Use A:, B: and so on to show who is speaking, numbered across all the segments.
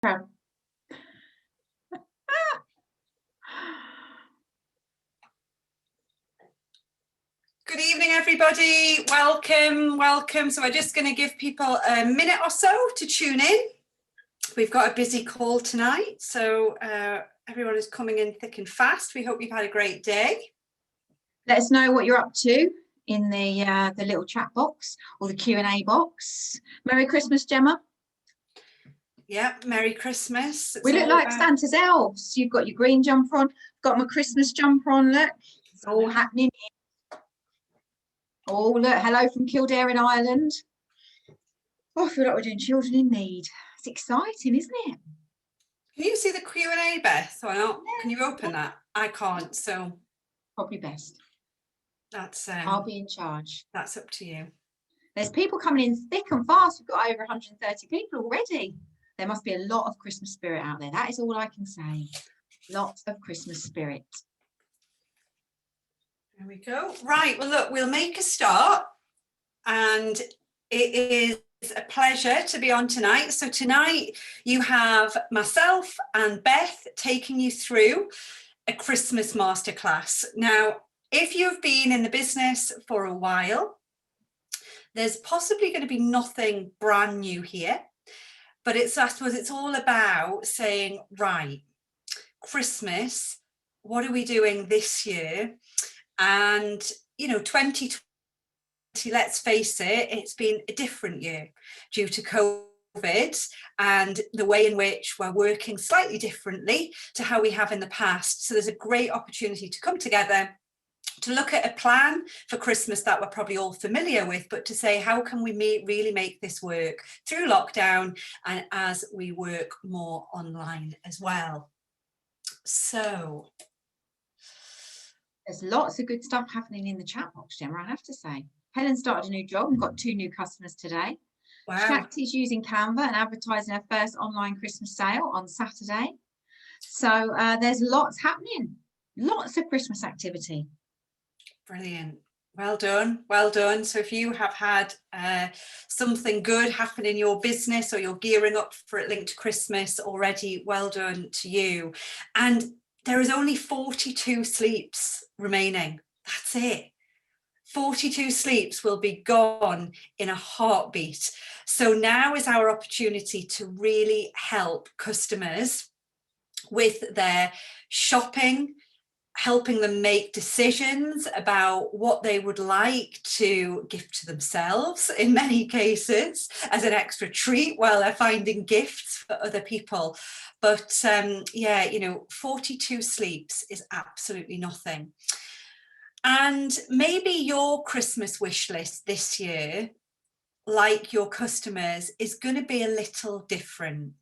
A: Good evening, everybody. Welcome. So we're just going to give people a minute or so to tune in. We've got a busy call tonight, so everyone is coming in thick and fast. We hope you've had a great day.
B: Let us know what you're up to in the little chat box or the Q&A box. Merry Christmas, Gemma.
A: Yeah, Merry Christmas.
B: We look like Santa's elves. You've got your green jumper on, got my Christmas jumper on, look. It's all happening here. Oh, look, hello from Kildare in Ireland. Oh, I feel like we're doing Children in Need. It's exciting, isn't it?
A: Can you see the Q&A, Beth, or not? Yeah. Can you open that? I can't, so...
B: Probably best.
A: That's
B: I'll be in charge.
A: That's up to you.
B: There's people coming in thick and fast. We've got over 130 people already. There must be a lot of Christmas spirit out there. That is all I can say. Lots of Christmas spirit.
A: There we go. Right, well, look, we'll make a start. And it is a pleasure to be on tonight. So tonight you have myself and Beth taking you through a Christmas masterclass. Now, if you've been in the business for a while, there's possibly going to be nothing brand new here. But I suppose it's all about saying, right, Christmas, what are we doing this year? And, 2020, let's face it, it's been a different year due to COVID and the way in which we're working slightly differently to how we have in the past. So there's a great opportunity to come together to look at a plan for Christmas that we're probably all familiar with, but to say, how can we really make this work through lockdown and as we work more online as well? So
B: there's lots of good stuff happening in the chat box, Gemma, I have to say. Helen started a new job and got 2 new customers today.
A: Wow.
B: Shakti's using Canva and advertising her first online Christmas sale on Saturday. So there's lots happening, lots of Christmas activity.
A: Brilliant. Well done. Well done. So if you have had something good happen in your business or you're gearing up for it linked to Christmas already, well done to you. And there is only 42 sleeps remaining. That's it. 42 sleeps will be gone in a heartbeat. So now is our opportunity to really help customers with their shopping, helping them make decisions about what they would like to gift to themselves, in many cases, as an extra treat while they're finding gifts for other people. But 42 sleeps is absolutely nothing. And maybe your Christmas wish list this year, like your customers, is going to be a little different.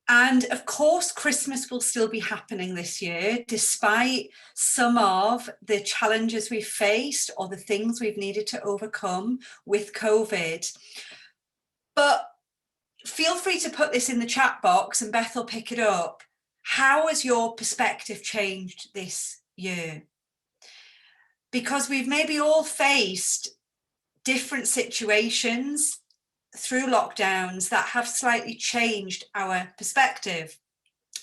A: And of course, Christmas will still be happening this year, despite some of the challenges we've faced or the things we've needed to overcome with COVID. But feel free to put this in the chat box and Beth will pick it up. How has your perspective changed this year? Because we've maybe all faced different situations through lockdowns that have slightly changed our perspective,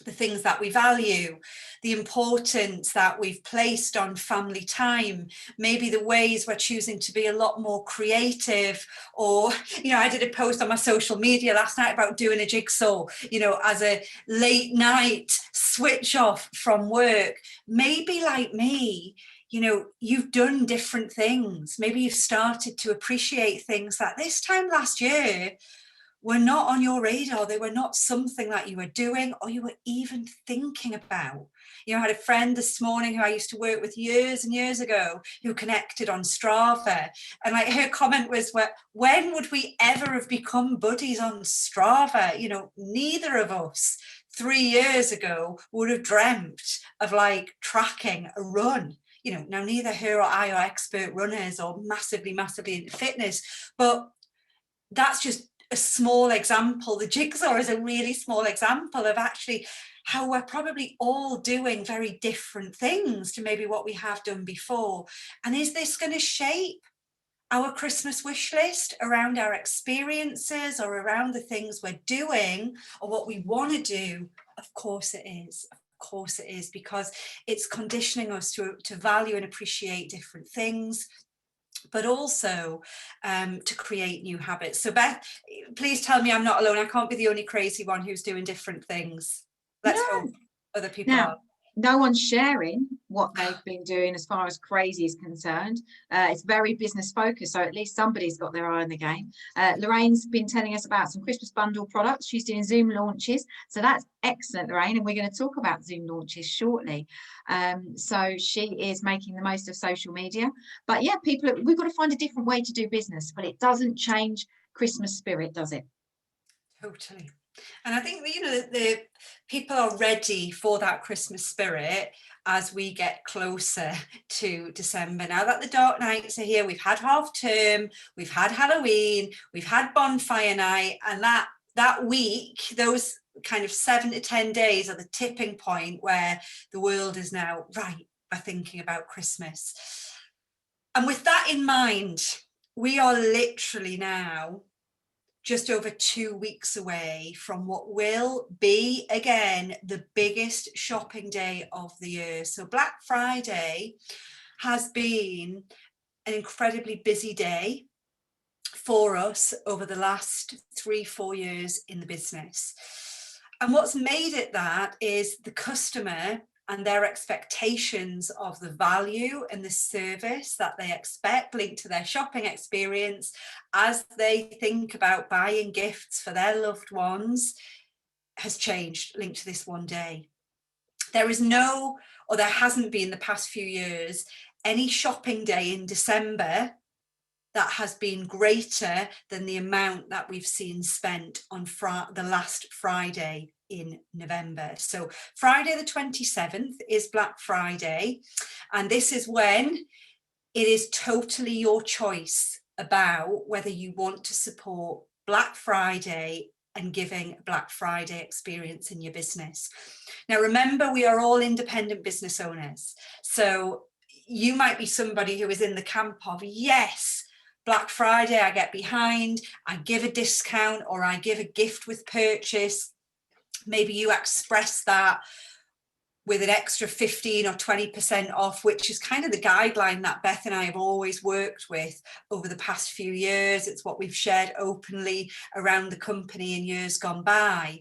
A: the things that we value, the importance that we've placed on family time, maybe the ways we're choosing to be a lot more creative. Or, I did a post on my social media last night about doing a jigsaw, as a late night switch off from work. Maybe like me, you've done different things. Maybe you've started to appreciate things that this time last year were not on your radar. They were not something that you were doing or you were even thinking about. I had a friend this morning who I used to work with years and years ago who connected on Strava. And her comment was, when would we ever have become buddies on Strava? Neither of us 3 years ago would have dreamt of tracking a run. Now neither her or I are expert runners or massively into fitness, but that's just a small example. The jigsaw is a really small example of actually how we're probably all doing very different things to maybe what we have done before. And is this going to shape our Christmas wish list around our experiences or around the things we're doing or what we want to do? Of course it is. Of course it is, because it's conditioning us to value and appreciate different things, but also to create new habits. So Beth, please tell me I'm not alone. I can't be the only crazy one who's doing different things. Let's hope other people
B: Now,
A: are.
B: no one's sharing what they've been doing as far as crazy is concerned. It's very business focused, so at least somebody's got their eye on the game. Lorraine's been telling us about some Christmas bundle products. She's doing Zoom launches, so that's excellent, Lorraine, and we're going to talk about Zoom launches shortly. So she is making the most of social media. But yeah, we've got to find a different way to do business, but it doesn't change Christmas spirit, does it?
A: Totally. And I think that, you know, the people are ready for that Christmas spirit as we get closer to December. Now that the dark nights are here, we've had half term, we've had Halloween, we've had bonfire night, and that week, those kind of 7 to 10 days are the tipping point where the world is now right by thinking about Christmas. And with that in mind, we are literally now just over 2 weeks away from what will be, again, the biggest shopping day of the year. So Black Friday has been an incredibly busy day for us over the last 3-4 years in the business. And what's made it that is the customer and their expectations of the value and the service that they expect linked to their shopping experience as they think about buying gifts for their loved ones has changed linked to this one day. There is no, or there hasn't been the past few years, any shopping day in December that has been greater than the amount that we've seen spent on the last Friday in November. So Friday the 27th is Black Friday, and this is when it is totally your choice about whether you want to support Black Friday and giving Black Friday experience in your business. Now remember, we are all independent business owners, so you might be somebody who is in the camp of, yes, Black Friday I get behind, I give a discount or I give a gift with purchase. Maybe you express that with an extra 15 or 20% off, which is kind of the guideline that Beth and I have always worked with over the past few years. It's what we've shared openly around the company in years gone by.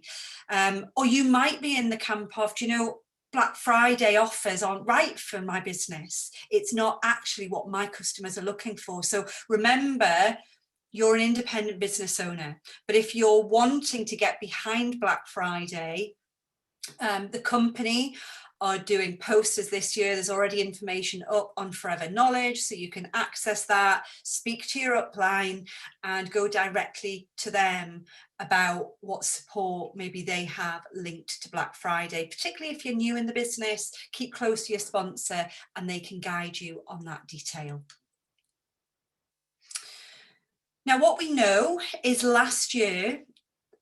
A: Or you might be in the camp of, do you know, Black Friday offers aren't right for my business. It's not actually what my customers are looking for. So remember, you're an independent business owner, but if you're wanting to get behind Black Friday, the company are doing posters this year. There's already information up on Forever Knowledge, so you can access that, speak to your upline and go directly to them about what support maybe they have linked to Black Friday. Particularly if you're new in the business, keep close to your sponsor and they can guide you on that detail. Now, what we know is last year,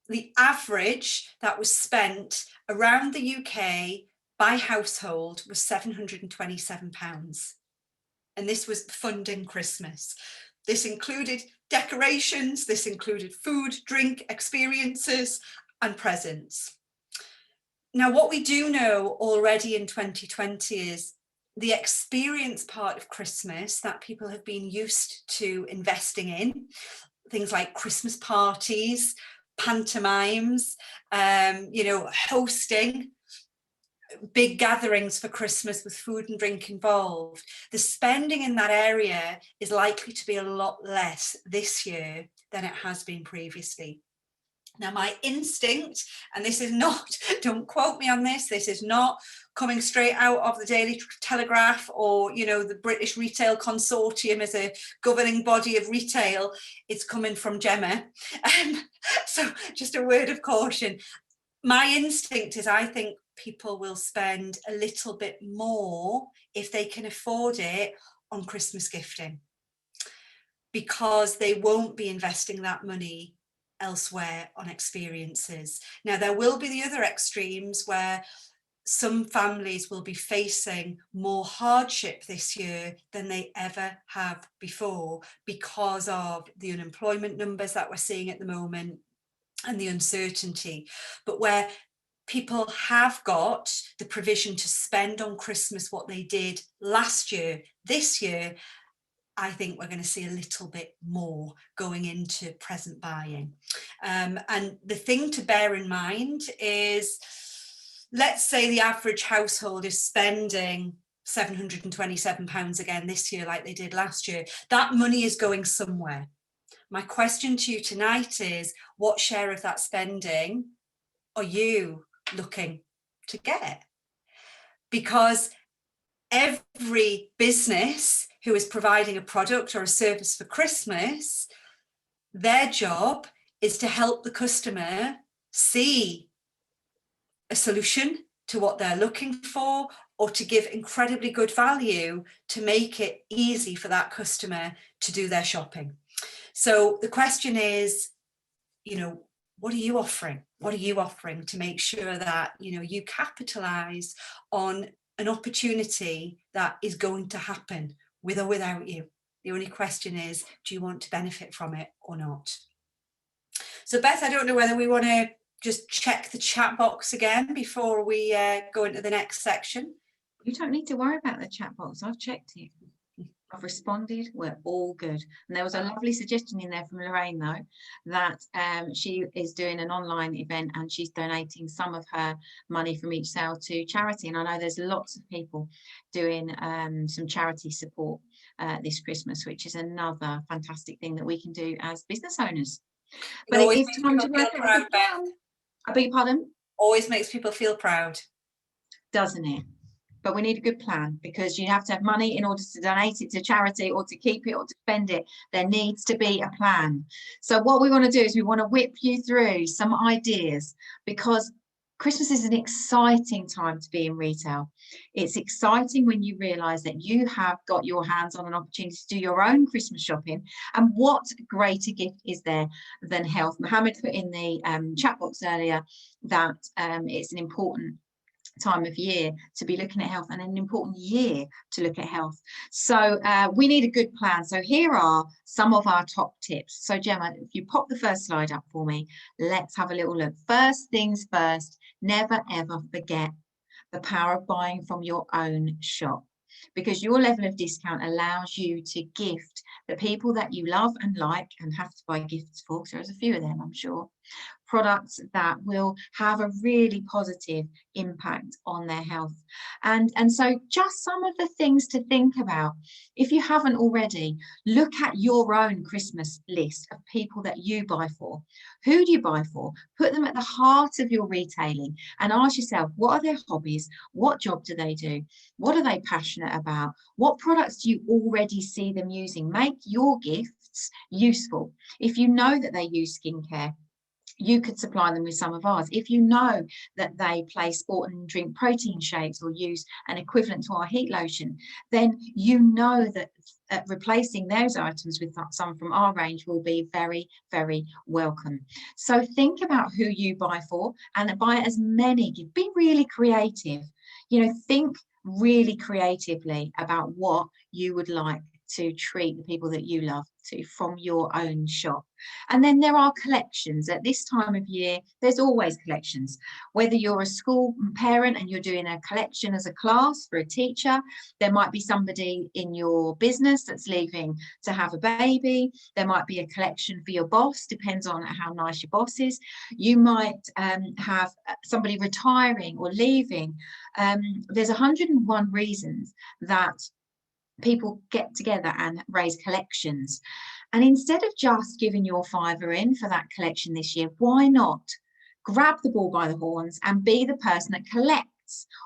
A: the average that was spent around the UK by household was £727. And this was funding Christmas. This included decorations, this included food, drink, experiences, and presents. Now, what we do know already in 2020 is the experience part of Christmas that people have been used to investing in, things like Christmas parties, pantomimes, hosting big gatherings for Christmas with food and drink involved. The spending in that area is likely to be a lot less this year than it has been previously. Now, my instinct, and this is not, don't quote me on this, this is not coming straight out of the Daily Telegraph or, the British Retail Consortium as a governing body of retail. It's coming from Gemma. So just a word of caution. My instinct is I think people will spend a little bit more if they can afford it on Christmas gifting, because they won't be investing that money elsewhere on experiences. Now, there will be the other extremes where some families will be facing more hardship this year than they ever have before because of the unemployment numbers that we're seeing at the moment and the uncertainty. But where people have got the provision to spend on Christmas what they did last year, this year, I think we're going to see a little bit more going into present buying. And the thing to bear in mind is, let's say the average household is spending £727 again this year like they did last year. That money is going somewhere. My question to you tonight is, what share of that spending are you looking to get? Because every business who is providing a product or a service for Christmas, their job is to help the customer see a solution to what they're looking for, or to give incredibly good value to make it easy for that customer to do their shopping. So the question is, you know, what are you offering? What are you offering to make sure that, you know, you capitalize on an opportunity that is going to happen with or without you? The only question is, do you want to benefit from it or not? So Beth, I don't know whether we want to just check the chat box again before we go into the next section.
B: You don't need to worry about the chat box. I've checked it. I've responded. We're all good. And there was a lovely suggestion in there from Lorraine, though, that she is doing an online event and she's donating some of her money from each sale to charity. And I know there's lots of people doing some charity support this Christmas, which is another fantastic thing that we can do as business owners. But it is time to work out the plan. I beg your pardon?
A: Always makes people feel proud.
B: Doesn't it? But we need a good plan, because you have to have money in order to donate it to charity or to keep it or to spend it. There needs to be a plan. So what we want to do is we want to whip you through some ideas, because Christmas is an exciting time to be in retail. It's exciting when you realise that you have got your hands on an opportunity to do your own Christmas shopping. And what greater gift is there than health? Mohammed put in the chat box earlier that it's an important time of year to be looking at health, and an important year to look at health. So we need a good plan. So here are some of our top tips. So Gemma, if you pop the first slide up for me, let's have a little look. First things first, never ever forget the power of buying from your own shop, because your level of discount allows you to gift the people that you love and like and have to buy gifts for, because there's a few of them, I'm sure, products that will have a really positive impact on their health. And so just some of the things to think about. If you haven't already, look at your own Christmas list of people that you buy for. Who do you buy for? Put them at the heart of your retailing and ask yourself, what are their hobbies? What job do they do? What are they passionate about? What products do you already see them using? Make your gifts useful. If you know that they use skincare, you could supply them with some of ours. If you know that they play sport and drink protein shakes or use an equivalent to our heat lotion, then you know that replacing those items with some from our range will be very, very welcome. So think about who you buy for and buy as many. Be really creative. You know, think really creatively about what you would like to treat the people that you love to from your own shop. And then there are collections. At this time of year, there's always collections. Whether you're a school parent and you're doing a collection as a class for a teacher, there might be somebody in your business that's leaving to have a baby. There might be a collection for your boss, depends on how nice your boss is. You might have somebody retiring or leaving. There's 101 reasons that people get together and raise collections. And instead of just giving your fiver in for that collection this year, why not grab the bull by the horns and be the person that collects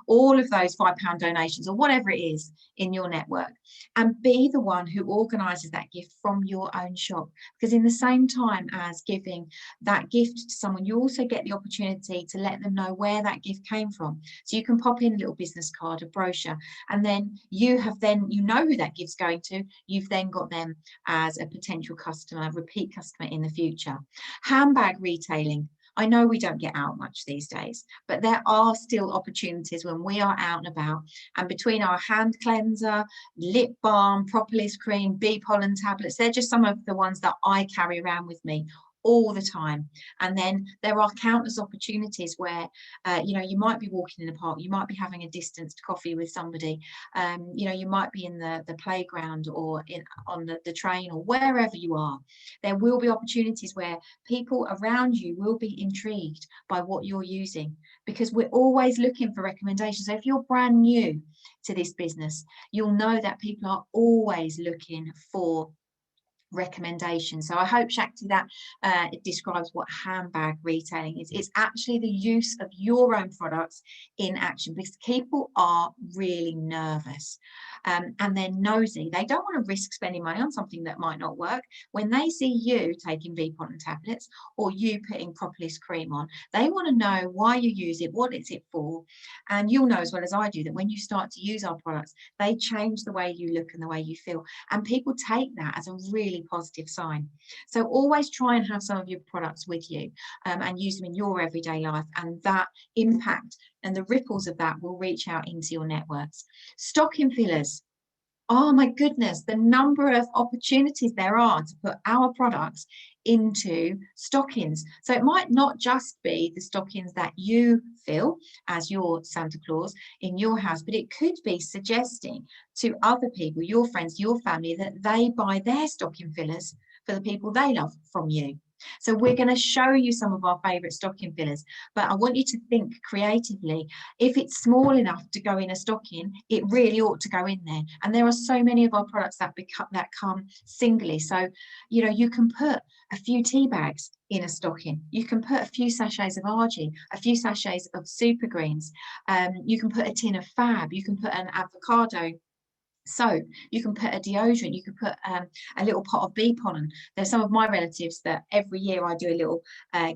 B: all of those £5 donations or whatever it is in your network, and be the one who organises that gift from your own shop? Because in the same time as giving that gift to someone, you also get the opportunity to let them know where that gift came from. So you can pop in a little business card, a brochure, and then you know who that gift's going to. You've then got them as a potential customer, repeat customer in the future. Handbag retailing. I know we don't get out much these days, but there are still opportunities when we are out and about, and between our hand cleanser, lip balm, propolis cream, bee pollen tablets, they're just some of the ones that I carry around with me all the time. And then there are countless opportunities where you know, you might be walking in the park, you might be having a distanced coffee with somebody, you know, you might be in the playground or on the train or wherever you are. There will be opportunities where people around you will be intrigued by what you're using, because we're always looking for recommendations. So if you're brand new to this business, you'll know that people are always looking for recommendations. So I hope, Shakti, that it describes what handbag retailing is. It's actually the use of your own products in action, because people are really nervous and they're nosy. They don't want to risk spending money on something that might not work. When they see you taking bee pollen tablets or you putting propolis cream on, they want to know why you use it, what is it for. And you'll know as well as I do that when you start to use our products, they change the way you look and the way you feel, and people take that as a really positive sign. So always try and have some of your products with you and use them in your everyday life, and that impact and the ripples of that will reach out into your networks. Stocking fillers. Oh my goodness, the number of opportunities there are to put our products into stockings. So it might not just be the stockings that you fill as your Santa Claus in your house, but it could be suggesting to other people, your friends, your family, that they buy their stocking fillers for the people they love from you. So we're going to show you some of our favorite stocking fillers, but I want you to think creatively. If it's small enough to go in a stocking, it really ought to go in there. And there are so many of our products that come singly. So, you know, you can put a few tea bags in a stocking. You can put a few sachets of Argy, a few sachets of Super Greens. You can put a tin of Fab. You can put an avocado soap, you can put a deodorant, you can put a little pot of bee pollen. There's some of my relatives that every year I do a little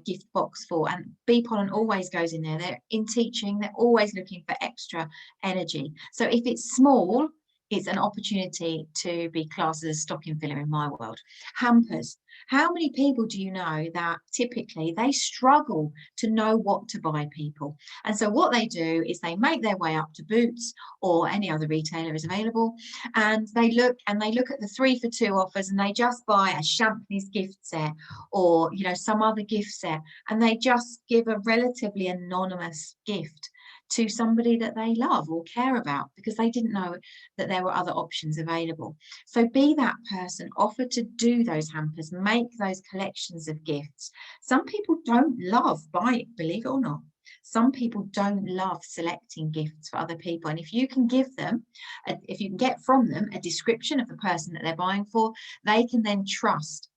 B: gift box for, and bee pollen always goes in there. They're in teaching, they're always looking for extra energy. So if it's small, it's an opportunity to be classed as a stocking filler in my world. Hampers. How many people do you know that typically they struggle to know what to buy people? And so what they do is they make their way up to Boots or any other retailer is available, and they look at the 3 for 2 offers, and they just buy a Champneys gift set or, you know, some other gift set, and they just give a relatively anonymous gift to somebody that they love or care about because they didn't know that there were other options available. So be that person, offer to do those hampers, make those collections of gifts. Some people don't love buying, believe it or not. Some people don't love selecting gifts for other people. And if you can give them, if you can get from them a description of the person that they're buying for, they can then trust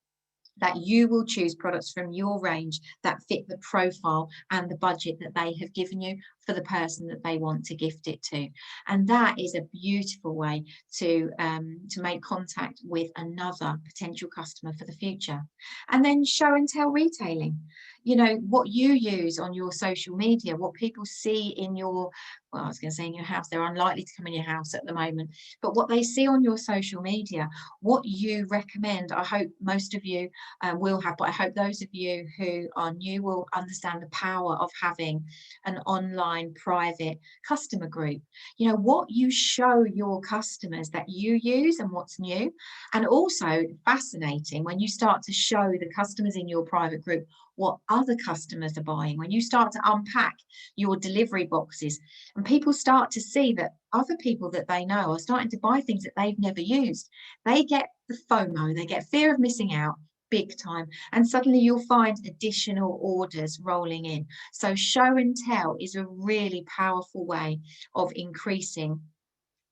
B: that you will choose products from your range that fit the profile and the budget that they have given you for the person that they want to gift it to. And that is a beautiful way to make contact with another potential customer for the future. And then show and tell retailing. You know, what you use on your social media, what people see in your, well, I was going to say in your house, they're unlikely to come in your house at the moment, but what they see on your social media, what you recommend. I hope most of you will have, but I hope those of you who are new will understand the power of having an online private customer group. You know, what you show your customers that you use and what's new. And also fascinating when you start to show the customers in your private group what other customers are buying, when you start to unpack your delivery boxes and people start to see that other people that they know are starting to buy things that they've never used. They get the FOMO, they get fear of missing out big time, and suddenly you'll find additional orders rolling in. So show and tell is a really powerful way of increasing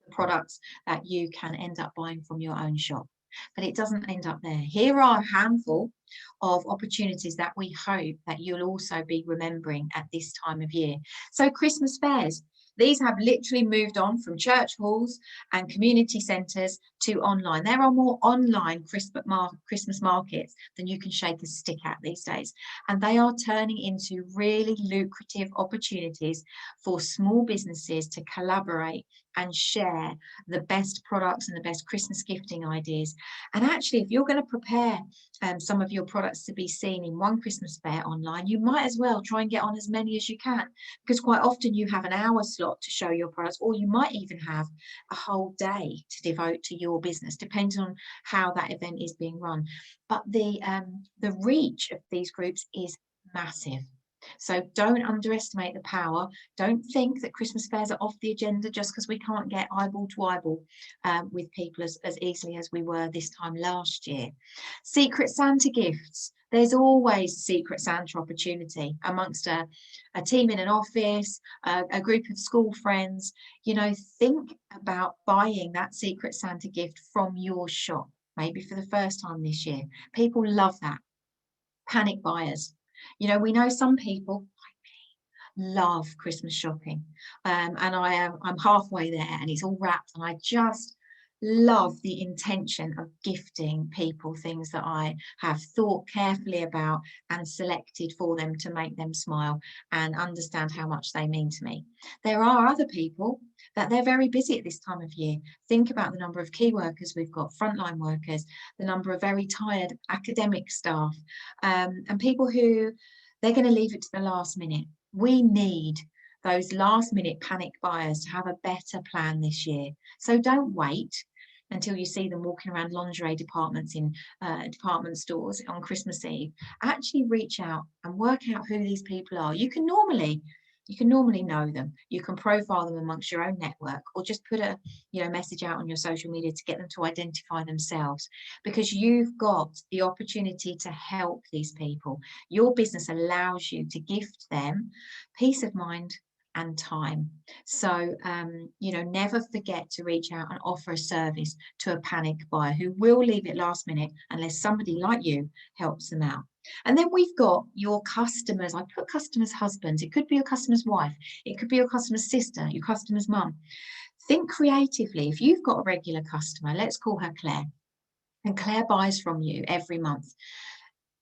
B: the products that you can end up buying from your own shop. But it doesn't end up there. Here are a handful of opportunities that we hope that you'll also be remembering at this time of year. So Christmas fairs. These have literally moved on from church halls and community centres to online. There are more online Christmas markets than you can shake a stick at these days. And they are turning into really lucrative opportunities for small businesses to collaborate and share the best products and the best Christmas gifting ideas. And actually, if you're going to prepare some of your products to be seen in one Christmas fair online, you might as well try and get on as many as you can, because quite often you have an hour slot to show your products, or you might even have a whole day to devote to your business, depending on how that event is being run. But the reach of these groups is massive. So don't underestimate the power. Don't think that Christmas fairs are off the agenda just because we can't get eyeball to eyeball with people as easily as we were this time last year. Secret Santa gifts. There's always Secret Santa opportunity amongst a team in an office, a group of school friends. You know, think about buying that Secret Santa gift from your shop, maybe for the first time this year. People love that. Panic buyers. You know, we know some people like me love Christmas shopping, and I'm halfway there and it's all wrapped, and I just love the intention of gifting people things that I have thought carefully about and selected for them to make them smile and understand how much they mean to me. There are other people that they're very busy at this time of year. Think about the number of key workers we've got, frontline workers, the number of very tired academic staff, and people who they're going to leave it to the last minute. We need those last minute panic buyers to have a better plan this year. So don't wait until you see them walking around lingerie departments in department stores on Christmas Eve. Actually reach out and work out who these people are. You can normally know them. You can profile them amongst your own network, or just put a message out on your social media to get them to identify themselves, because you've got the opportunity to help these people. Your business allows you to gift them peace of mind and time. So never forget to reach out and offer a service to a panic buyer who will leave it last minute unless somebody like you helps them out. And then we've got your customers. I put customers' husbands. It could be your customer's wife. It could be your customer's sister, your customer's mum. Think creatively. If you've got a regular customer, let's call her Claire, and Claire buys from you every month,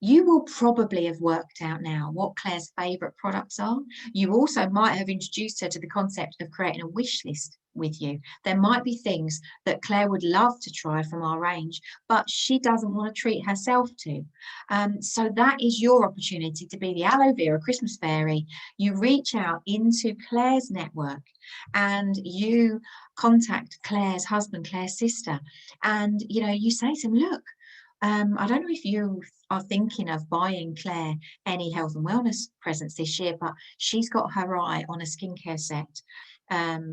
B: you will probably have worked out now what Claire's favourite products are. You also might have introduced her to the concept of creating a wish list with you. There might be things that Claire would love to try from our range, but she doesn't want to treat herself to. So that is your opportunity to be the aloe vera Christmas fairy. You reach out into Claire's network and you contact Claire's husband, Claire's sister, and you say to them, look, I don't know if you are thinking of buying Claire any health and wellness presents this year, but she's got her eye on a skincare set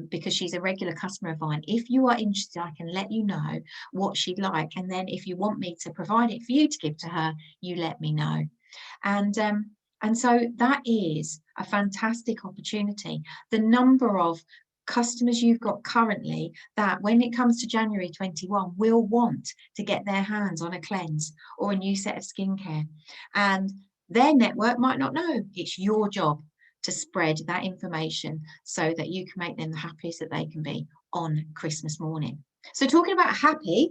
B: because she's a regular customer of mine. If you are interested, I can let you know what she'd like. And then if you want me to provide it for you to give to her, you let me know. And so that is a fantastic opportunity. The number of customers you've got currently that when it comes to January 21 will want to get their hands on a cleanse or a new set of skincare, and their network might not know. It's your job to spread that information so that you can make them the happiest that they can be on Christmas morning. So talking about happy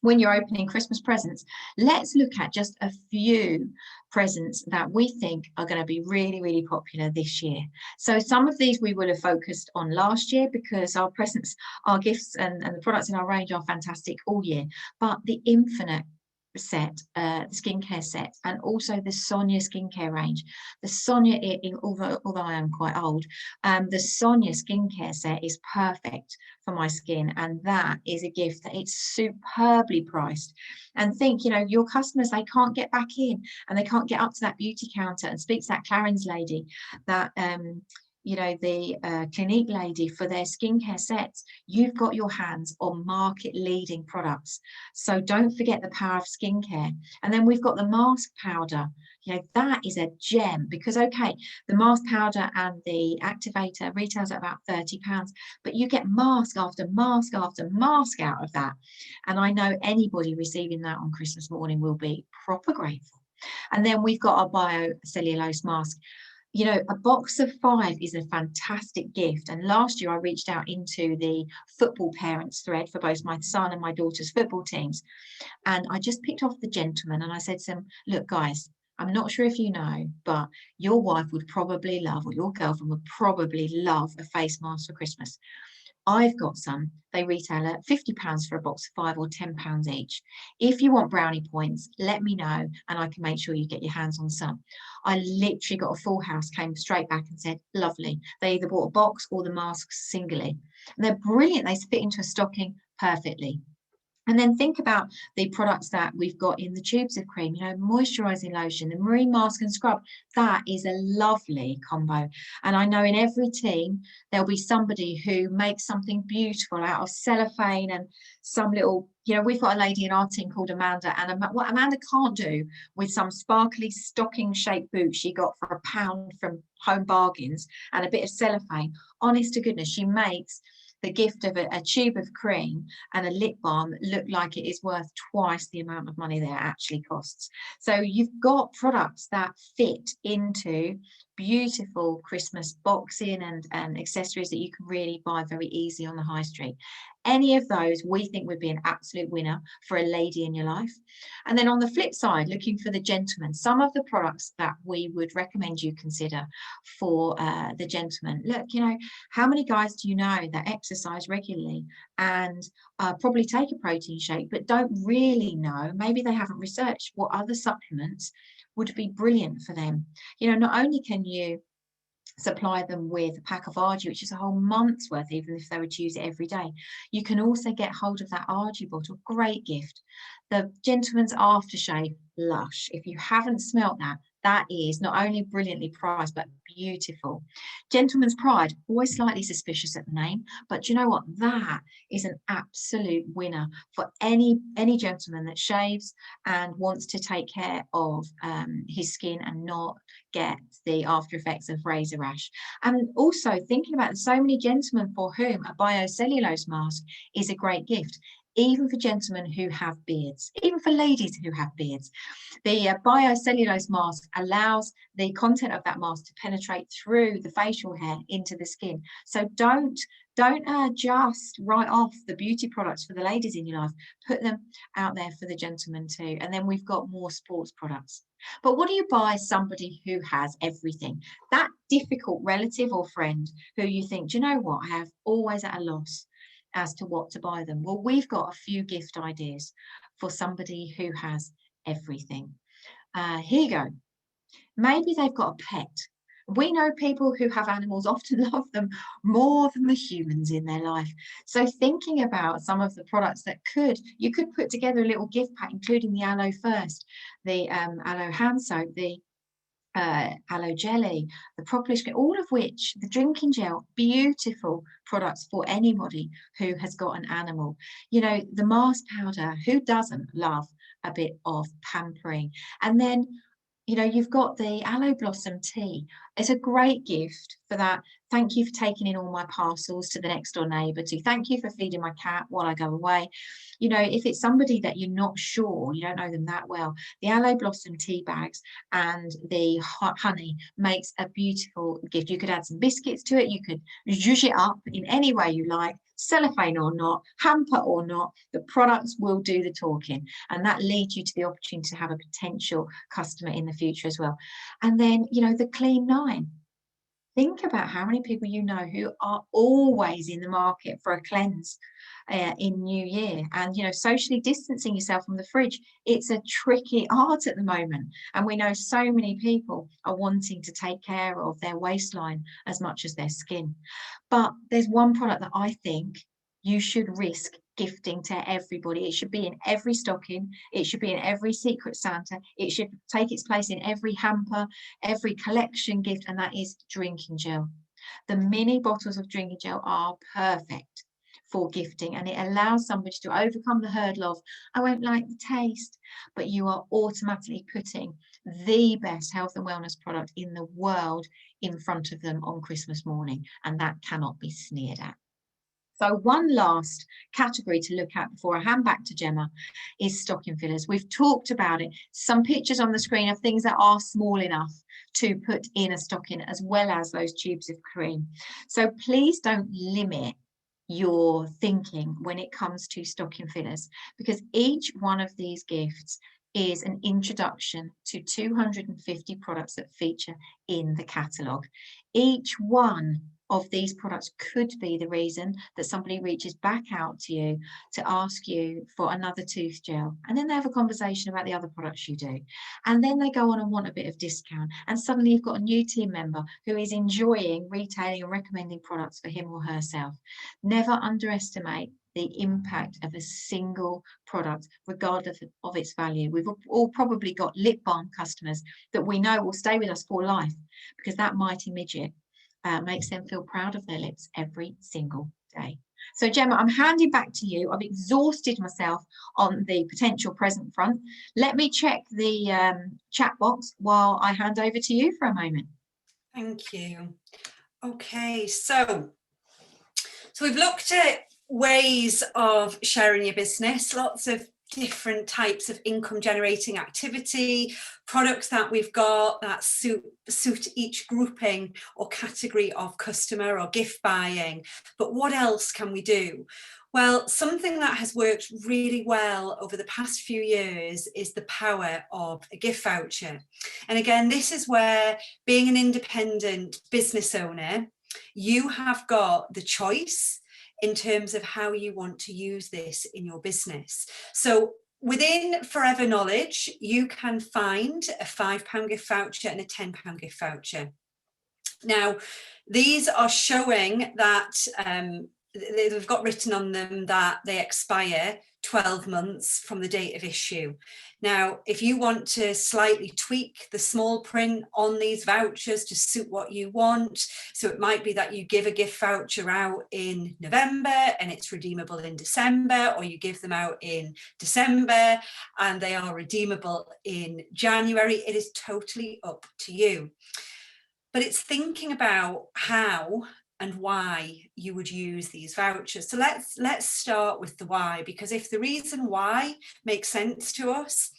B: when you're opening Christmas presents, let's look at just a few presents that we think are going to be really, really popular this year. So some of these we would have focused on last year because our presents, our gifts and the products in our range are fantastic all year. But the Infinite set, the skincare set, and also the Sonia skincare range. The Sonia, although I am quite old, the Sonia skincare set is perfect for my skin, and that is a gift that it's superbly priced. And think, your customers, they can't get back in and they can't get up to that beauty counter and speak to that Clarins lady, that the Clinique lady for their skincare sets. You've got your hands on market leading products. So don't forget the power of skincare. And then we've got the mask powder. That is a gem because, okay, the mask powder and the activator retails at about £30, but you get mask after mask after mask out of that. And I know anybody receiving that on Christmas morning will be proper grateful. And then we've got our biocellulose mask. A box of 5 is a fantastic gift. And last year I reached out into the football parents thread for both my son and my daughter's football teams. And I just picked off the gentleman and I said to them, look, guys, I'm not sure if you know, but your wife would probably love, or your girlfriend would probably love a face mask for Christmas. I've got some. They retail at £50 for a box of 5 or £10 each. If you want brownie points, let me know and I can make sure you get your hands on some. I literally got a full house, came straight back and said, lovely. They either bought a box or the masks singly. And they're brilliant. They fit into a stocking perfectly. And then think about the products that we've got in the tubes of cream, you know, moisturizing lotion, the marine mask and scrub. That is a lovely combo. And I know in every team, there'll be somebody who makes something beautiful out of cellophane and some little, you know, we've got a lady in our team called Amanda, and what Amanda can't do with some sparkly stocking shaped boots she got for £1 from Home Bargains and a bit of cellophane, honest to goodness, she makes the gift of a tube of cream and a lip balm look like it is worth twice the amount of money that it actually costs. So you've got products that fit into beautiful Christmas boxing and accessories that you can really buy very easy on the high street. Any of those we think would be an absolute winner for a lady in your life. And then on the flip side, looking for the gentleman, some of the products that we would recommend you consider for the gentleman. Look, you know, how many guys do you know that exercise regularly and probably take a protein shake, but don't really know, maybe they haven't researched what other supplements would be brilliant for them. You know, not only can you supply them with a pack of Argy, which is a whole month's worth, even if they were to use it every day. You can also get hold of that Argy bottle, great gift. The gentleman's aftershave, Lush. If you haven't smelt that, that is not only brilliantly priced, but beautiful. Gentleman's Pride, always slightly suspicious at the name, but you know what? That is an absolute winner for any gentleman that shaves and wants to take care of his skin and not get the after effects of razor rash. And also thinking about so many gentlemen for whom a biocellulose mask is a great gift, even for gentlemen who have beards, even for ladies who have beards. The biocellulose mask allows the content of that mask to penetrate through the facial hair into the skin. So don't just write off the beauty products for the ladies in your life. Put them out there for the gentlemen too. And then we've got more sports products. But what do you buy somebody who has everything? That difficult relative or friend who you think, do you know what, I have always at a loss as to what to buy them. Well, we've got a few gift ideas for somebody who has everything. Here you go. Maybe they've got a pet. We know people who have animals often love them more than the humans in their life. So thinking about some of the products that you could put together a little gift pack, including the aloe first, the aloe hand soap, the aloe jelly, the propolis, all of which, the drinking gel, beautiful products for anybody who has got an animal. You know, the Mars powder, who doesn't love a bit of pampering? And then, you know, you've got the aloe blossom tea. It's a great gift for that. Thank you for taking in all my parcels to the next door neighbour, to thank you for feeding my cat while I go away. You know, if it's somebody that you're not sure, you don't know them that well, the aloe blossom tea bags and the hot honey makes a beautiful gift. You could add some biscuits to it. You could zhuzh it up in any way you like, cellophane or not, hamper or not, the products will do the talking. And that leads you to the opportunity to have a potential customer in the future as well. And then, you know, the Clean 9. Think about how many people you know who are always in the market for a cleanse in New Year. And, you know, socially distancing yourself from the fridge, it's a tricky art at the moment. And we know so many people are wanting to take care of their waistline as much as their skin. But there's one product that I think you should risk gifting to everybody. It should be in every stocking. It should be in every Secret Santa. It should take its place in every hamper, every collection gift, and that is drinking gel. The mini bottles of drinking gel are perfect for gifting, and it allows somebody to overcome the hurdle of, I won't like the taste, but you are automatically putting the best health and wellness product in the world in front of them on Christmas morning, and that cannot be sneered at. So one last category to look at before I hand back to Gemma is stocking fillers. We've talked about it. Some pictures on the screen of things that are small enough to put in a stocking, as well as those tubes of cream. So please don't limit your thinking when it comes to stocking fillers, because each one of these gifts is an introduction to 250 products that feature in the catalogue. Each one of these products could be the reason that somebody reaches back out to you to ask you for another tooth gel. And then they have a conversation about the other products you do. And then they go on and want a bit of discount. And suddenly you've got a new team member who is enjoying retailing and recommending products for him or herself. Never underestimate the impact of a single product, regardless of its value. We've all probably got lip balm customers that we know will stay with us for life because that mighty midget makes them feel proud of their lips every single day. So Gemma, I'm handing back to you. I've exhausted myself on the potential present front. Let me check the chat box while I hand over to you for a moment.
A: Thank you. Okay, so we've looked at ways of sharing your business, lots of different types of income generating activity, products that we've got that suit each grouping or category of customer or gift buying. But what else can we do? Well, something that has worked really well over the past few years is the power of a gift voucher. And again, this is where, being an independent business owner, you have got the choice in terms of how you want to use this in your business. So within Forever Knowledge, you can find a £5 gift voucher and a £10 gift voucher. Now, these are showing that they've got written on them that they expire 12 months from the date of issue. Now, if you want to slightly tweak the small print on these vouchers to suit what you want, so it might be that you give a gift voucher out in November and it's redeemable in December, or you give them out in December and they are redeemable in January. It is totally up to you. But it's thinking about how and why you would use these vouchers. So let's start with the why, because if the reason why makes sense to us,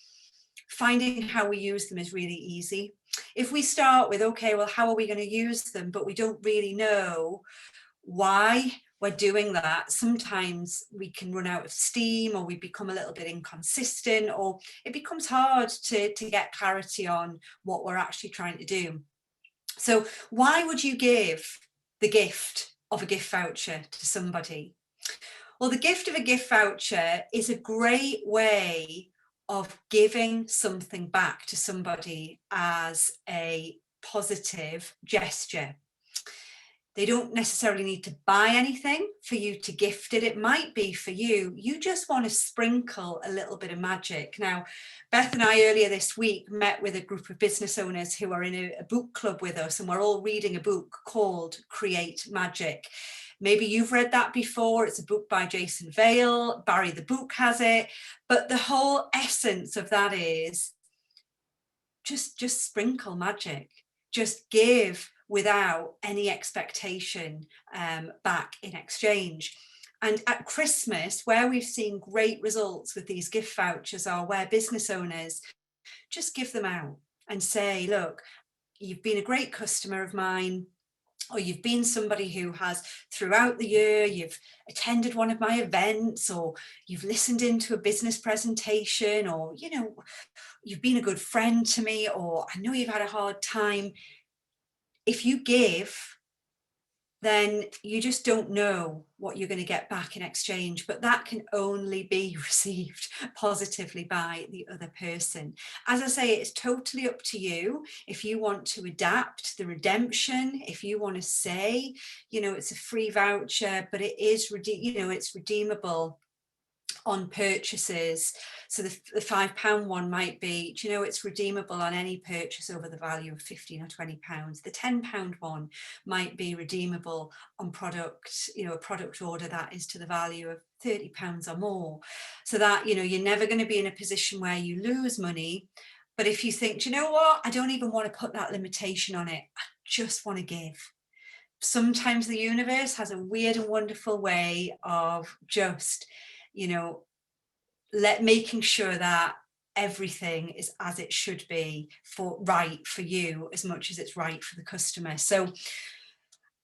A: finding how we use them is really easy. If we start with, okay, well, how are we going to use them, but we don't really know why we're doing that, sometimes we can run out of steam, or we become a little bit inconsistent, or it becomes hard to get clarity on what we're actually trying to do. So why would you give the gift of a gift voucher to somebody? Well, the gift of a gift voucher is a great way of giving something back to somebody as a positive gesture. They don't necessarily need to buy anything for you to gift it. It might be for you, you just want to sprinkle a little bit of magic. Now, Beth and I earlier this week met with a group of business owners who are in a book club with us, and we're all reading a book called Create Magic. Maybe you've read that before. It's a book by Jason Vale. Barry the Book has it. But the whole essence of that is just sprinkle magic. Just give without any expectation back in exchange. And at Christmas, where we've seen great results with these gift vouchers are where business owners just give them out and say, look, you've been a great customer of mine, or you've been somebody who has, throughout the year, you've attended one of my events, or you've listened into a business presentation, or, you know, you've been a good friend to me, or I know you've had a hard time. If you give, then you just don't know what you're going to get back in exchange, but that can only be received positively by the other person. As I say, it's totally up to you. If you want to adapt the redemption, if you want to say, you know, it's a free voucher, but it is, it's redeemable on purchases. So the £5 one might be, do you know, it's redeemable on any purchase over the value of £15 or £20. The £10 one might be redeemable on product, you know, a product order that is to the value of £30 or more. So that, you know, you're never going to be in a position where you lose money. But if you think, do you know what, I don't even want to put that limitation on it, I just want to give. Sometimes the universe has a weird and wonderful way of just, you know, making sure that everything is as it should be, right for you as much as it's right for the customer. So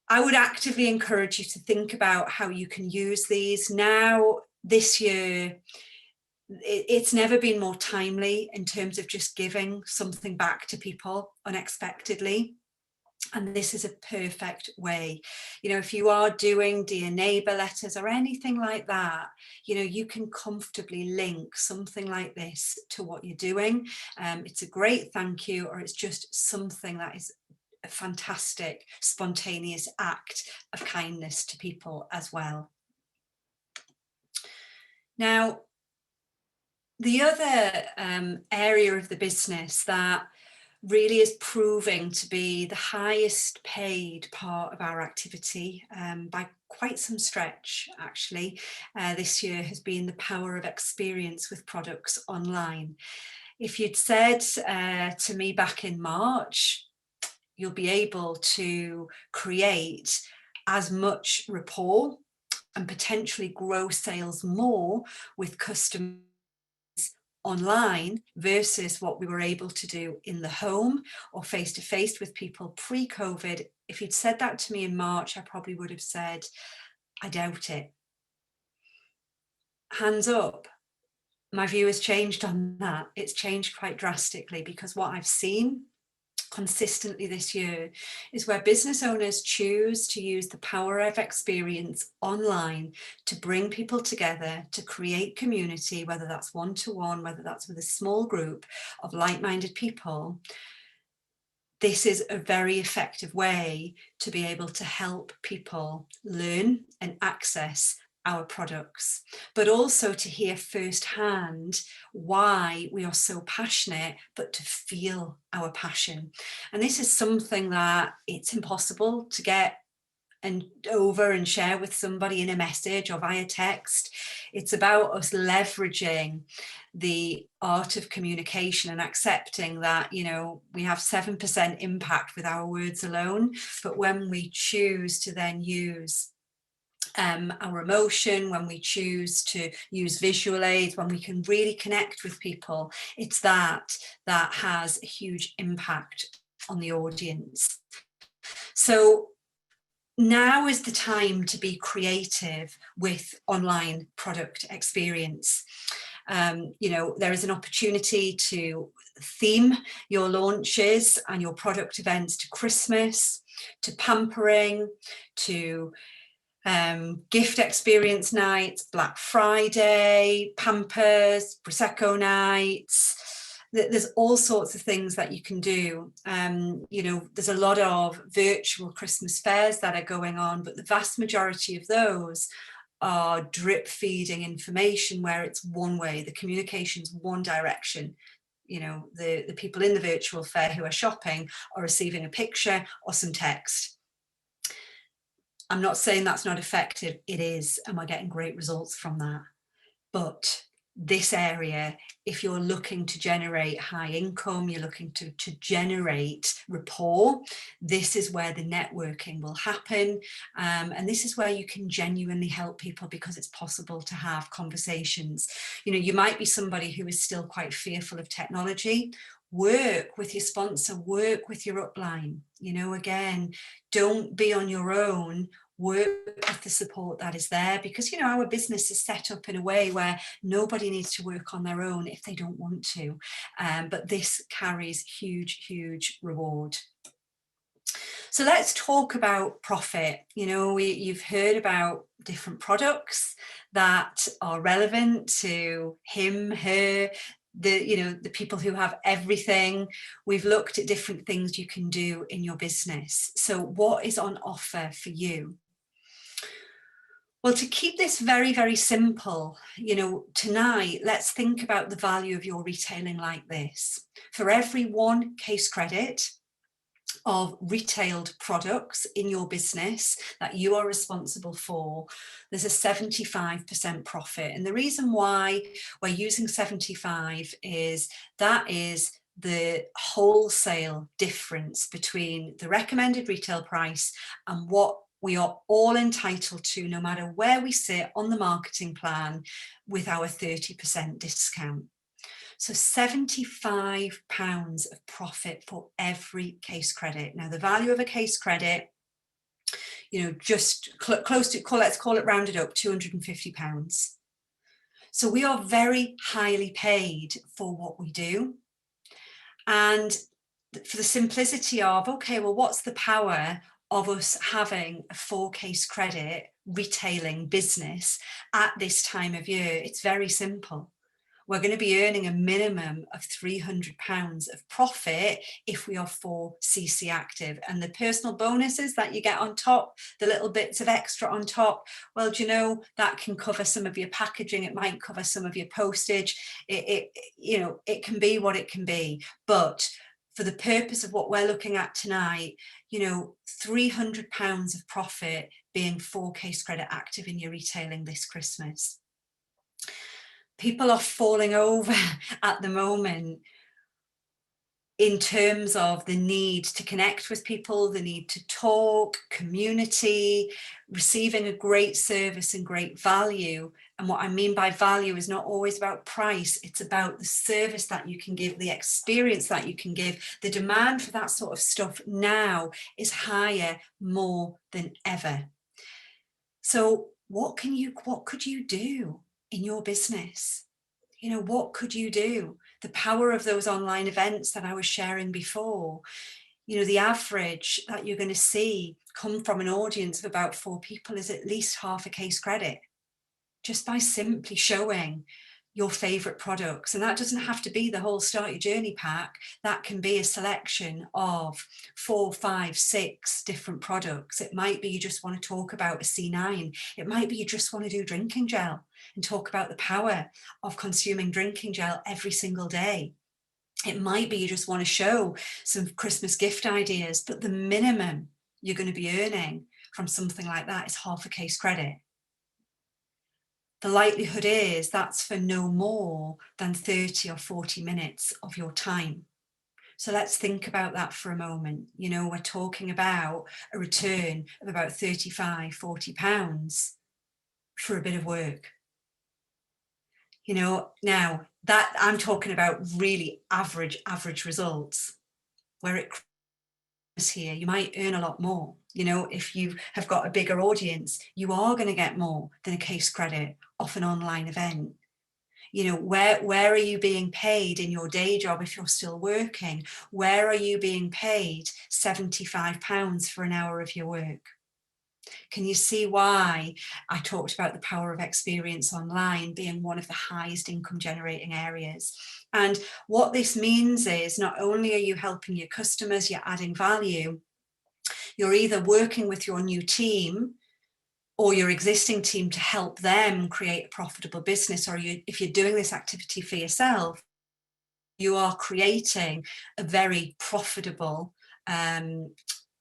A: I would actively encourage you to think about how you can use these. Now, this year, it's never been more timely in terms of just giving something back to people unexpectedly. And this is a perfect way. You know, if you are doing Dear Neighbour letters or anything like that, you know, you can comfortably link something like this to what you're doing. It's a great thank you, or it's just something that is a fantastic spontaneous act of kindness to people as well. Now, the other area of the business that really is proving to be the highest paid part of our activity by quite some stretch, actually, this year has been the power of experience with products online. If you'd said to me back in March, you'll be able to create as much rapport and potentially grow sales more with customers online versus what we were able to do in the home or face to face with people pre-COVID, if you'd said that to me in March, I probably would have said, I doubt it. Hands up. My view has changed on that. It's changed quite drastically, because what I've seen consistently this year is where business owners choose to use the power of experience online to bring people together, to create community, whether that's one-to-one, whether that's with a small group of like-minded people. This is a very effective way to be able to help people learn and access our products, but also to hear firsthand why we are so passionate, but to feel our passion. And this is something that it's impossible to get and over and share with somebody in a message or via text. It's about us leveraging the art of communication and accepting that, you know, we have 7% impact with our words alone, but when we choose to then use our emotion, when we choose to use visual aids, when we can really connect with people, it's that has a huge impact on the audience. So now is the time to be creative with online product experience. You know, there is an opportunity to theme your launches and your product events to Christmas, to pampering, to gift experience nights, Black Friday, Pampers, Prosecco nights. There's all sorts of things that you can do. You know, there's a lot of virtual Christmas fairs that are going on, but the vast majority of those are drip feeding information where it's one way, the communication's one direction. You know, the people in the virtual fair who are shopping are receiving a picture or some text. I'm not saying that's not effective, it is, and we're getting great results from that. But this area, if you're looking to generate high income, you're looking to generate rapport, this is where the networking will happen. And this is where you can genuinely help people, because it's possible to have conversations. You know, you might be somebody who is still quite fearful of technology. Work with your sponsor, work with your upline. You know, again, don't be on your own. Work with the support that is there, because, you know, our business is set up in a way where nobody needs to work on their own if they don't want to. But this carries huge reward. So let's talk about profit. You know, you've heard about different products that are relevant to him, her, the people who have everything. We've looked at different things you can do in your business. So what is on offer for you? Well, to keep this very simple, you know, tonight, let's think about the value of your retailing like this. For every 1 case credit of retailed products in your business that you are responsible for, there's a 75% profit. And the reason why we're using 75 is that is the wholesale difference between the recommended retail price and what we are all entitled to, no matter where we sit on the marketing plan, with our 30% discount. So £75 of profit for every case credit. Now, the value of a case credit, you know, just close to, let's call it rounded up, £250. So we are very highly paid for what we do. And for the simplicity of, okay, well, what's the power of us having a 4 case credit retailing business at this time of year? It's very simple. We're going to be earning a minimum of £300 of profit if we are 4cc active. And the personal bonuses that you get on top, the little bits of extra on top, well, do you know, that can cover some of your packaging. It might cover some of your postage. You know, it can be what it can be. But for the purpose of what we're looking at tonight, you know, £300 of profit being 4 case credit active in your retailing this Christmas. People are falling over at the moment in terms of the need to connect with people, the need to talk, community, receiving a great service and great value. And what I mean by value is not always about price. It's about the service that you can give, the experience that you can give. The demand for that sort of stuff now is higher, more than ever. So what could you do in your business? You know, what could you do? The power of those online events that I was sharing before, you know, the average that you're going to see come from an audience of about 4 people is at least half a case credit, just by simply showing your favorite products. And that doesn't have to be the whole Start Your Journey pack. That can be a selection of 4, 5, 6 different products. It might be you just want to talk about a C9. It might be you just want to do drinking gel and talk about the power of consuming drinking gel every single day. It might be you just want to show some Christmas gift ideas, but the minimum you're going to be earning from something like that is half a case credit. The likelihood is that's for no more than 30 or 40 minutes of your time. So let's think about that for a moment. You know, we're talking about a return of about 35, 40 pounds for a bit of work. You know, now that I'm talking about really average results, where it here, you might earn a lot more. You know, if you have got a bigger audience, you are going to get more than a case credit off an online event. You know, where are you being paid in your day job if you're still working? Where are you being paid £75 for an hour of your work? Can you see why I talked about the power of experience online being one of the highest income generating areas? And what this means is not only are you helping your customers, you're adding value, you're either working with your new team or your existing team to help them create a profitable business, or if you're doing this activity for yourself, you are creating a very profitable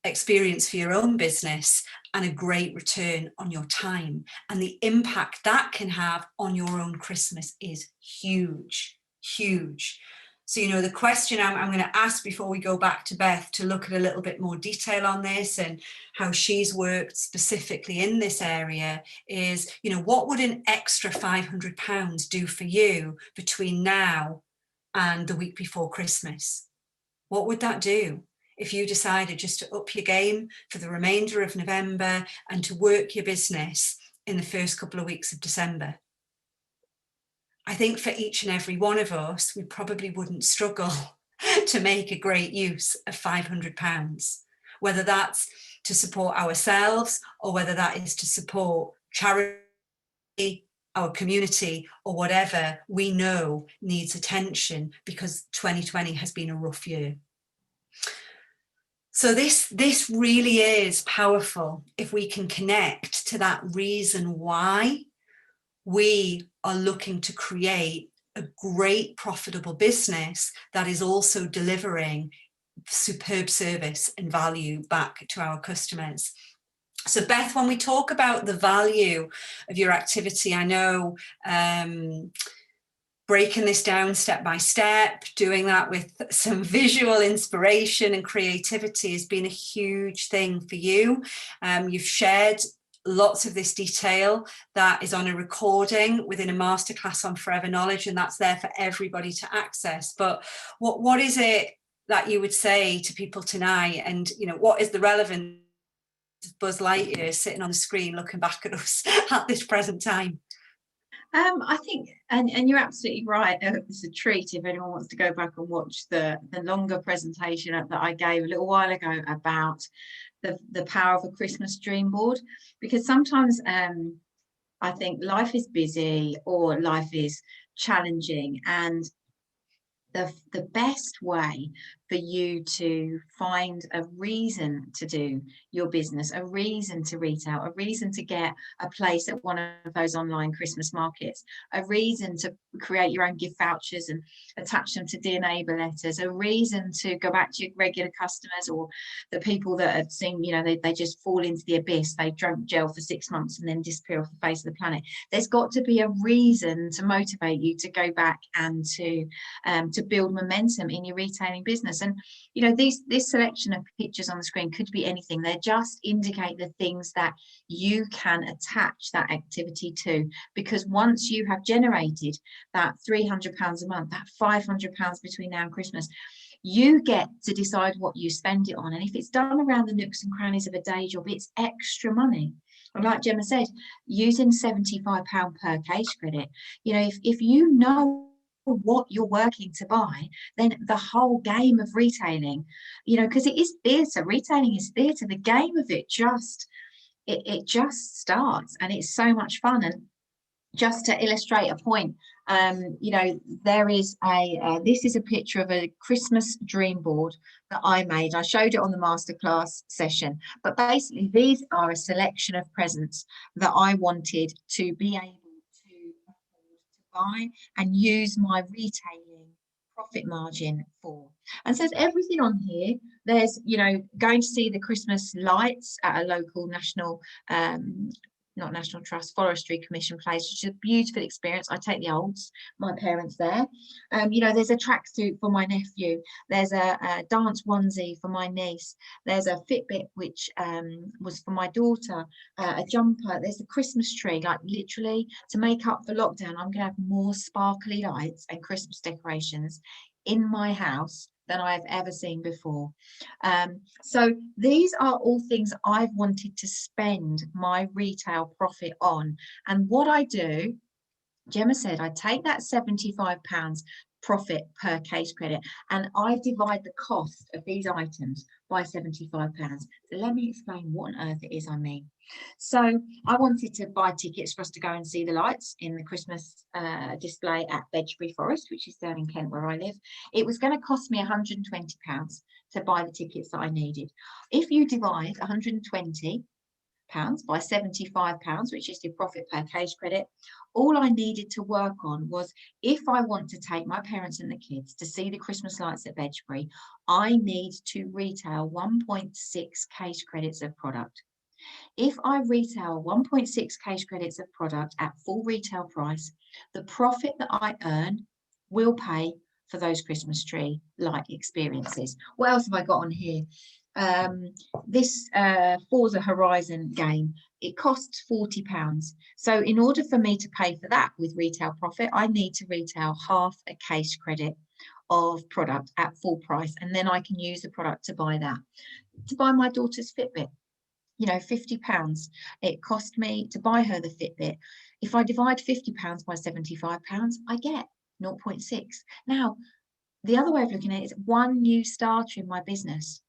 A: experience for your own business and a great return on your time. And the impact that can have on your own Christmas is huge, huge. So, you know, the question I'm going to ask before we go back to Beth to look at a little bit more detail on this and how she's worked specifically in this area is, you know, what would an extra £500 do for you between now and the week before Christmas? What would that do if you decided just to up your game for the remainder of November and to work your business in the first couple of weeks of December? I think for each and every one of us, we probably wouldn't struggle to make a great use of £500, whether that's to support ourselves or whether that is to support charity, our community, or whatever we know needs attention, because 2020 has been a rough year. So this really is powerful if we can connect to that reason why we are looking to create a great profitable business that is also delivering superb service and value back to our customers. So Beth, when we talk about the value of your activity, I know breaking this down step by step, doing that with some visual inspiration and creativity has been a huge thing for you. You've shared lots of this detail that is on a recording within a masterclass on Forever Knowledge, and that's there for everybody to access. But what is it that you would say to people tonight? And, you know, what is the relevance of Buzz Lightyear sitting on the screen looking back at us at this present time?
B: I think, and you're absolutely right. It's a treat if anyone wants to go back and watch the longer presentation that I gave a little while ago about the power of a Christmas dream board, because sometimes I think life is busy or life is challenging, and the best way for you to find a reason to do your business, a reason to retail, a reason to get a place at one of those online Christmas markets, a reason to create your own gift vouchers and attach them to Dear Neighbour letters, a reason to go back to your regular customers or the people that have seen, you know, they just fall into the abyss, they drunk gel for 6 months and then disappear off the face of the planet. There's got to be a reason to motivate you to go back and to build momentum in your retailing business. And you know, this selection of pictures on the screen could be anything. They just indicate the things that you can attach that activity to, because once you have generated that £300 a month, that £500 between now and Christmas, you get to decide what you spend it on. And if it's done around the nooks and crannies of a day job, it's extra money. And like Gemma said, using £75 per case credit, you know, if you know what you're working to buy, then the whole game of retailing, you know, because it is theatre, retailing is theatre, the game of it just starts, and it's so much fun. And just to illustrate a point, you know, there is this is a picture of a Christmas dream board that I made. I showed it on the masterclass session, but basically these are a selection of presents that I wanted to be able to afford to buy and use my retailing profit margin for. And so there's everything on here. There's, you know, going to see the Christmas lights at a local national not National Trust, Forestry Commission place, which is a beautiful experience. I take the olds, my parents there. You know, there's a tracksuit for my nephew. There's a dance onesie for my niece. There's a Fitbit, which was for my daughter, a jumper. There's a Christmas tree, like literally to make up for lockdown, I'm going to have more sparkly lights and Christmas decorations in my house than I've ever seen before. So these are all things I've wanted to spend my retail profit on. And what I do, Gemma said, I take that £75 profit per case credit and I divide the cost of these items by £75. So let me explain what on earth it is I mean. So I wanted to buy tickets for us to go and see the lights in the Christmas display at Bedgebury Forest, which is down in Kent where I live. It was going to cost me £120 to buy the tickets that I needed. If you divide £120 by £75, which is the profit per case credit, all I needed to work on was, if I want to take my parents and the kids to see the Christmas lights at Bedgebury, I need to retail 1.6 case credits of product. If I retail 1.6 case credits of product at full retail price, the profit that I earn will pay for those Christmas tree light experiences. What else have I got on here? This Forza Horizon game, it costs £40. So in order for me to pay for that with retail profit, I need to retail half a case credit of product at full price, and then I can use the product to buy that. To buy my daughter's Fitbit, you know, £50 it cost me to buy her the Fitbit. If I divide £50 by £75, I get 0.6. Now, the other way of looking at it is one new starter in my business.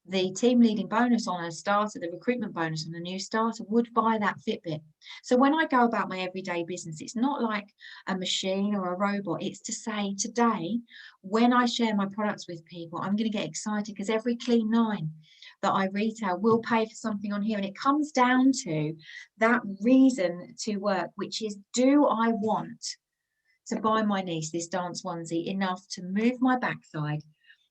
B: The team leading bonus on a starter, the recruitment bonus on a new starter would buy that Fitbit. So when I go about my everyday business, it's not like a machine or a robot. It's to say, today, when I share my products with people, I'm going to get excited because every clean 9 that I retail will pay for something on here. And it comes down to that reason to work, which is, do I want to buy my niece this dance onesie enough to move my backside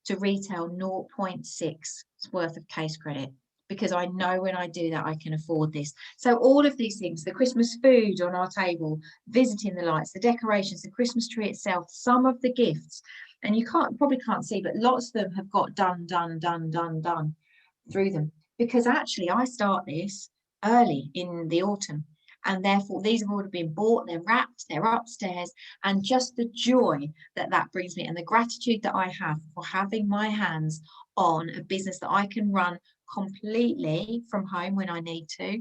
B: to retail 0.6 worth of case credit? Because I know when I do that, I can afford this. So all of these things, the Christmas food on our table, visiting the lights, the decorations, the Christmas tree itself, some of the gifts, and you probably can't see, but lots of them have got done through them, because actually I start this early in the autumn, and therefore these have already been bought, they're wrapped, they're upstairs, and just the joy that that brings me and the gratitude that I have for having my hands on a business that I can run completely from home when I need to,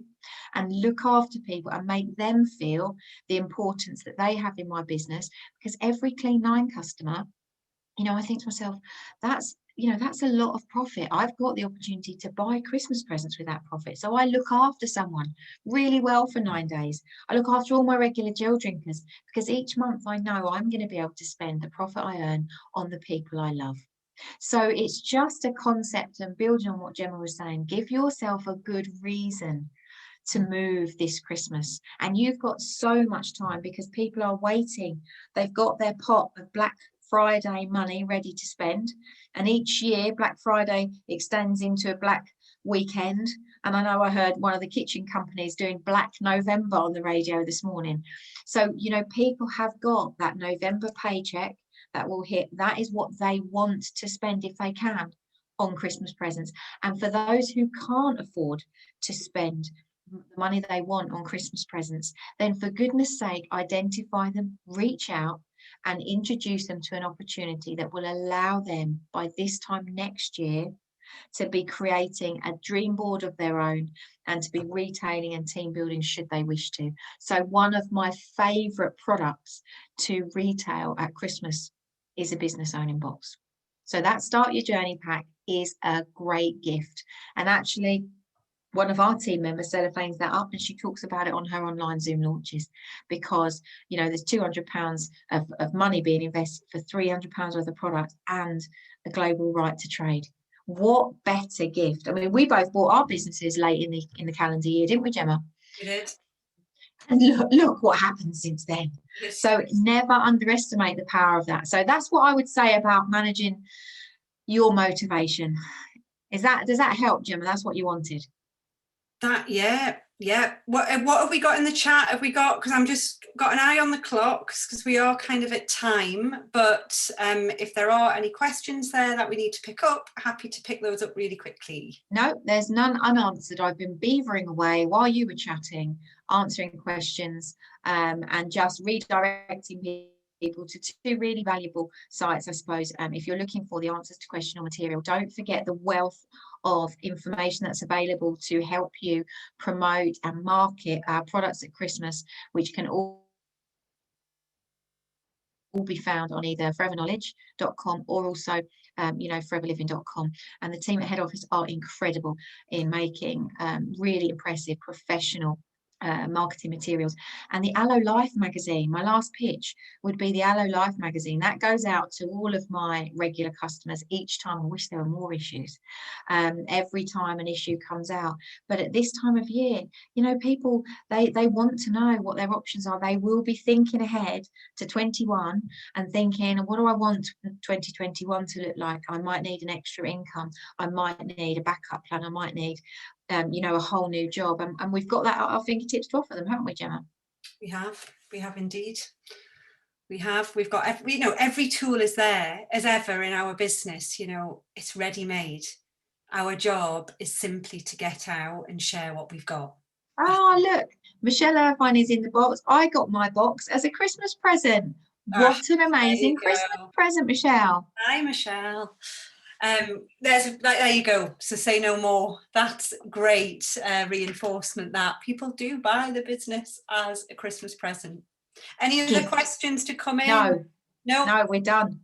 B: and look after people and make them feel the importance that they have in my business. Because every Clean 9 customer, you know, I think to myself, that's, you know, that's a lot of profit. I've got the opportunity to buy Christmas presents with that profit. So I look after someone really well for 9 days. I look after all my regular gel drinkers, because each month I know I'm going to be able to spend the profit I earn on the people I love. So it's just a concept, and building on what Gemma was saying, give yourself a good reason to move this Christmas. And you've got so much time, because people are waiting. They've got their pot of Black Friday money ready to spend, and each year Black Friday extends into a Black weekend. And I know I heard one of the kitchen companies doing Black November on the radio this morning. So, you know, people have got that November paycheck that will hit. That is what they want to spend, if they can, on Christmas presents. And for those who can't afford to spend the money they want on Christmas presents, then for goodness sake, identify them, reach out and introduce them to an opportunity that will allow them by this time next year to be creating a dream board of their own and to be retailing and team building should they wish to. So one of my favorite products to retail at Christmas is a business owning box. So that Start Your Journey pack is a great gift. And actually, one of our team members cellophanes that up, and she talks about it on her online Zoom launches, because, you know, there's £200 of money being invested for £300 worth of product and a global right to trade. What better gift? I mean, we both bought our businesses late in the calendar year, didn't we, Gemma?
A: We did.
B: And look what happened since then. Yes. So never underestimate the power of that. So that's what I would say about managing your motivation. Does that help, Gemma? That's what you wanted.
A: That, yeah. What have we got in the chat? Have we got, because I'm just got an eye on the clocks because we are kind of at time, but if there are any questions there that we need to pick up, happy to pick those up really quickly.
B: No, there's none unanswered. I've been beavering away while you were chatting, answering questions, and just redirecting people to two really valuable sites, I suppose. If you're looking for the answers to question or material, don't forget the wealth of information that's available to help you promote and market our products at Christmas, which can all be found on either foreverknowledge.com or also foreverliving.com. And the team at head office are incredible in making really impressive professional marketing materials. And the Aloe Life magazine, my last pitch would be the Aloe Life magazine. That goes out to all of my regular customers each time. I wish there were more issues every time an issue comes out. But at this time of year, you know, people, they want to know what their options are. They will be thinking ahead to 21 and thinking, what do I want 2021 to look like? I might need an extra income. I might need a backup plan. I might need a whole new job, and we've got that at our fingertips to offer them, haven't we, Gemma?
A: We have indeed. We've got every tool is there as ever in our business. You know, it's ready made. Our job is simply to get out and share what we've got.
B: Oh, look, Michelle Irvine is in the box. I got my box as a Christmas present. What an amazing Christmas present, Michelle.
A: Hi, Michelle. There you go. So say no more. That's great reinforcement that people do buy the business as a Christmas present. Any other questions to come in? No,
B: we're done.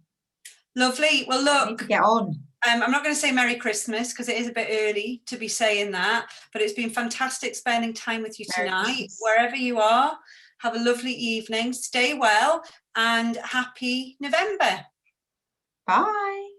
A: Lovely. Well, look,
B: we need to get on.
A: I'm not going to say Merry Christmas because it is a bit early to be saying that, but it's been fantastic spending time with you tonight. Wherever you are, have a lovely evening. Stay well and happy November.
B: Bye.